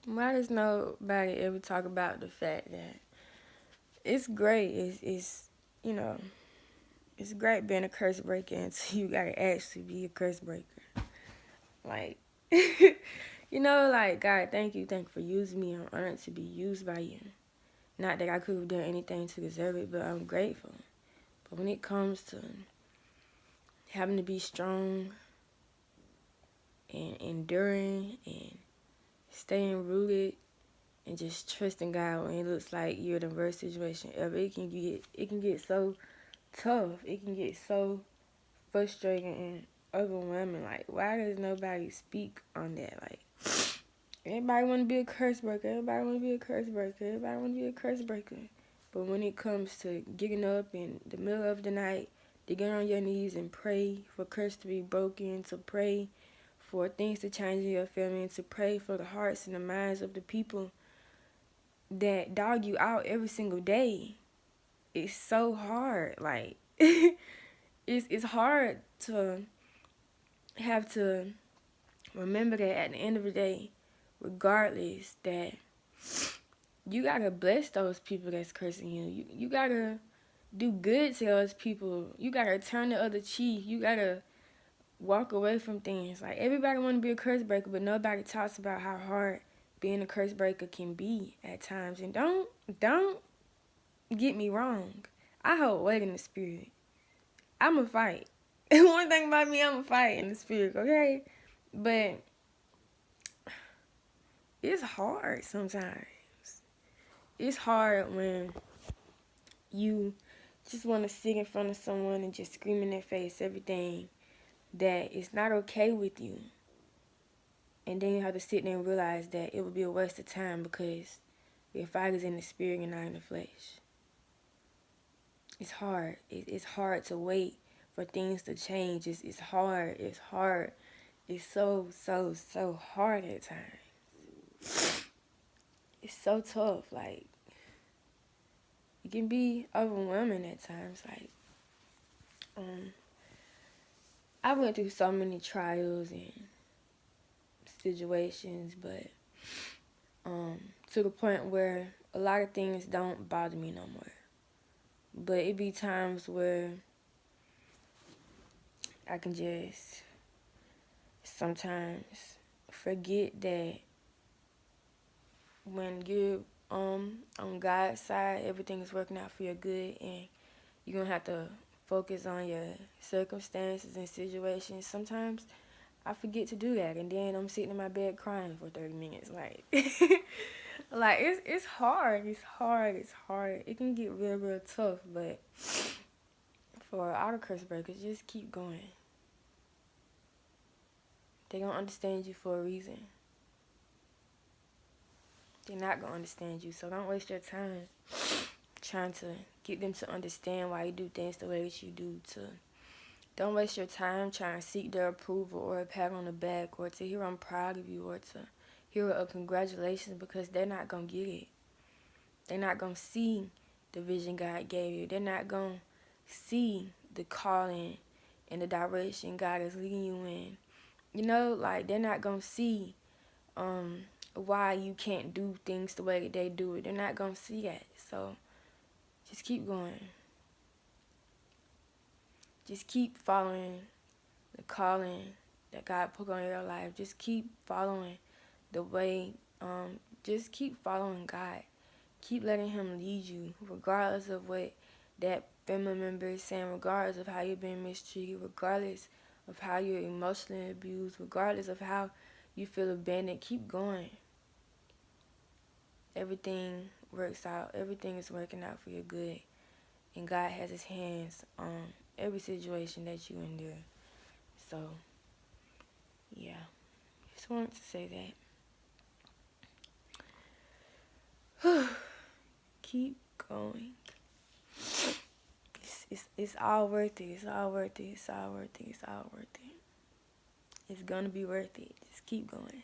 Why does nobody ever talk about the fact that it's great? It's you know, it's great being a curse breaker until you gotta actually be a curse breaker. Like, like God, thank you for using me. I'm honored to be used by you. Not that I could have done anything to deserve it, but I'm grateful. But when it comes to having to be strong and enduring and staying rooted and just trusting God when it looks like you're in the worst situation ever, it can get so tough. It can get so frustrating and overwhelming. Like, why does nobody speak on that? Like, everybody want to be a curse breaker. Everybody want to be a curse breaker. Everybody want to be a curse breaker. But when it comes to getting up in the middle of the night, to get on your knees and pray for curse to be broken, to pray for things to change in your family, and to pray for the hearts and the minds of the people that dog you out every single day, it's so hard. Like, it's hard to have to remember that at the end of the day, regardless, that you gotta bless those people that's cursing you. You gotta do good to those people. You gotta turn the other cheek. You gotta walk away from things. Like, everybody wanna be a curse breaker, but nobody talks about how hard being a curse breaker can be at times. And don't get me wrong. I hold weight in the spirit. I'ma fight. One thing about me, I'ma fight in the spirit, okay? But it's hard sometimes. It's hard when you just want to sit in front of someone and just scream in their face everything that is not okay with you. And then you have to sit there and realize that it would be a waste of time because your fight is in the spirit and not in the flesh. It's hard. It's hard to wait for things to change. It's hard. It's hard. It's so hard at times. It's so tough. Like, it can be overwhelming at times. Like, I went through so many trials and situations, but to the point where a lot of things don't bother me no more. But it be times where I can just sometimes forget that when you're on God's side, everything is working out for your good, and you're gonna have to focus on your circumstances and situations. Sometimes I forget to do that, and then I'm sitting in my bed crying for 30 minutes. Like, like it's hard. It's hard. It's hard. It can get real tough, but for auto curse breakers, just keep going. They gonna understand you for a reason. They're not gonna understand you, so don't waste your time trying to get them to understand why you do things the way that you do. Don't waste your time trying to seek their approval or a pat on the back or to hear I'm proud of you or to hear a congratulations, because they're not gonna get it. They're not gonna see the vision God gave you. They're not gonna see the calling and the direction God is leading you in. Like, they're not gonna see why you can't do things the way that they do it. They're not gonna see that. So just keep going. Just keep following the calling that God put on your life. Just keep following the way. Just keep following God. Keep letting Him lead you, regardless of what that family member is saying, regardless of how you're being mistreated, regardless of how you're emotionally abused, regardless of how you feel abandoned. Keep going. Everything works out. Everything is working out for your good. And God has His hands on every situation that you endure. So, yeah. Just wanted to say that. Keep going. It's all worth it. It's all worth it. It's all worth it. It's all worth it. It's gonna be worth it. Just keep going.